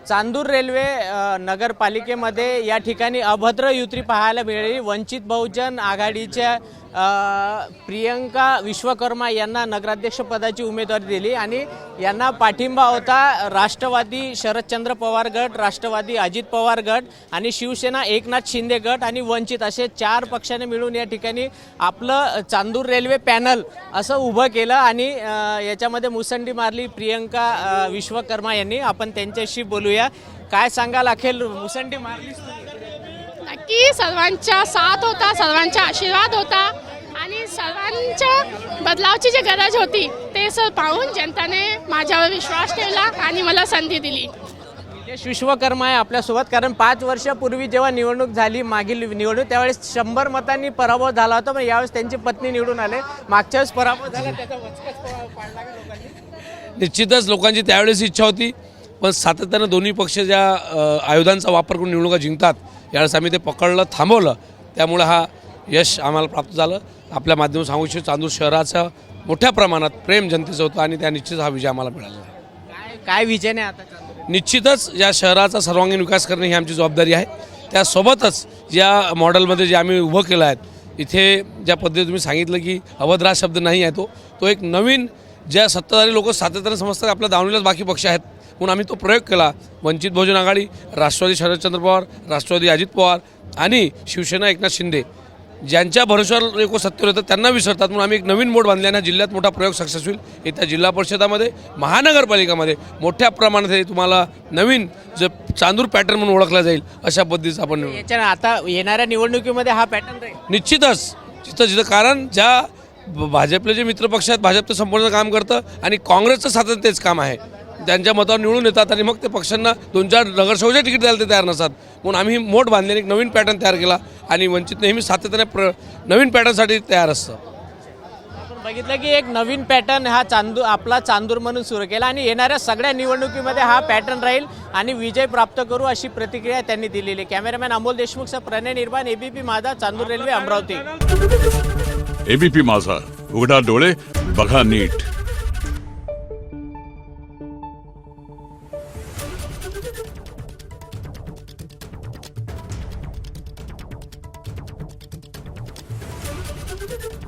Chandur railway नगरपालिकेमध्ये या ठिकाणी अभद्र युती पाहायला मिळाली। वंचित बहुजन आघाडीच्या प्रियंका विश्वकर्मा यांना नगराध्यक्षपदाची उमेदवारी दिली आणि यांना पाठिंबा होता राष्ट्रवादी शरदचंद्र पवार गट, राष्ट्रवादी अजित पवार गट आणि शिवसेना एकनाथ शिंदे गट आणि वंचित असे 4 पक्षाने मिळून या ठिकाणी आपलं चांदूर रेल्वे पॅनल असं उभं केलं आणि याच्यामध्ये मुसंडी मारली प्रियंका विश्वकर्मा यांनी। आपण त्यांच्याशी बोलूया। काय सांगाल अखेर मुसंडी मारलीस? नक्की सर्वांचा साथ होता, सर्वांचा आशीर्वाद होता आणि सर्वांच्या बदलावची जी गरज होती ते सर पाहून जनताने माझ्यावर विश्वास ठेवला आणि मला संधी दिली। निलेश विश्वकर्मा आहे आपल्यासोबत, कारण 5 वर्षापूर्वी जेव्हा निवडणूक झाली, मागील निवडणूक, त्यावेळेस 100 मतांनी पराभव झाला होता, पण यावेळेस त्यांची पत्नी निवडून आले। मागच्या वेळेस पराभव झाला, त्याचा वचकच पाडला का लोकांनी? निश्चितच लोकांची त्यावेळेस इच्छा होती, पण सातत्यानं दोन्ही पक्ष ज्या आयुधांचा वापर करून निवडणुका जिंकतात यावेळेस आम्ही ते पकडलं, थांबवलं, त्यामुळे हा यश आम्हाला प्राप्त झालं। आपल्या माध्यमातून सांगू इच्छितो, चांदूर शहराचं मोठ्या प्रमाणात प्रेम जनतेचं होतं आणि त्या निश्चित हा विजय आम्हाला मिळाला। काय विजय आहे आता चांदूर? निश्चितच या शहराचा सर्वांगीण विकास करणे ही आमची जबाबदारी आहे। त्यासोबतच ज्या मॉडेलमध्ये जे आम्ही उभं केलं आहे, इथे ज्या पद्धतीने तुम्ही सांगितलं की अभद्र शब्द नाही आहे, तो एक नवीन ज्या सत्ताधारी लोक सातत्याने समजतात आपल्या दावणीलाच बाकी पक्ष आहेत म्हणून आम्ही तो प्रयोग केला। वंचित बहुजन आघाडी, राष्ट्रवादी शरदचंद्र पवार, राष्ट्रवादी अजित पवार आणि शिवसेना एकनाथ शिंदे ज्यांच्या भरोश्यावर लोक सत्तेवर येतात त्यांना विसरतात म्हणून आम्ही एक नवीन मोड बांधले आणि जिल्ह्यात मोठा प्रयोग सक्सेस होईल। येत्या जिल्हा परिषदामध्ये, महानगरपालिकामध्ये मोठ्या प्रमाणात हे तुम्हाला नवीन जे चांदूर पॅटर्न म्हणून ओळखला जाईल अशा पद्धतीचा आपण याच्या आता येणाऱ्या निवडणुकीमध्ये हा पॅटर्न राहील निश्चितच। जिथं कारण ज्या भाजपले जे मित्रपक्ष आहेत, भाजपचं संपूर्ण काम करतं आणि काँग्रेसचं सातत्य तेच काम आहे। त्यांच्या मतावर निवडून येतात आणि मग ते पक्षांना 2-4 नगरसेवकचे तिकीट द्यायला ते तयार नसतात म्हणून आम्ही मोठ बांधलेली एक नवीन पॅटर्न तयार केला आणि वंचित नेहमी सातत्याने नवीन पॅटर्नसाठी तयार असतं। आपण बघितलं की एक नवीन पॅटर्न हा आपला चांदूर म्हणून सुरू केला आणि येणाऱ्या सगळ्या निवडणुकीमध्ये हा पॅटर्न राहील आणि विजय प्राप्त करू अशी प्रतिक्रिया त्यांनी दिलेली। कॅमेरामॅन अमोल देशमुखसह प्रणय निर्माण, एबीपी माझा, चांदूर रेल्वे, अमरावती। एबीपी माझा, उघडा डोळे बघा नीट। Thank you.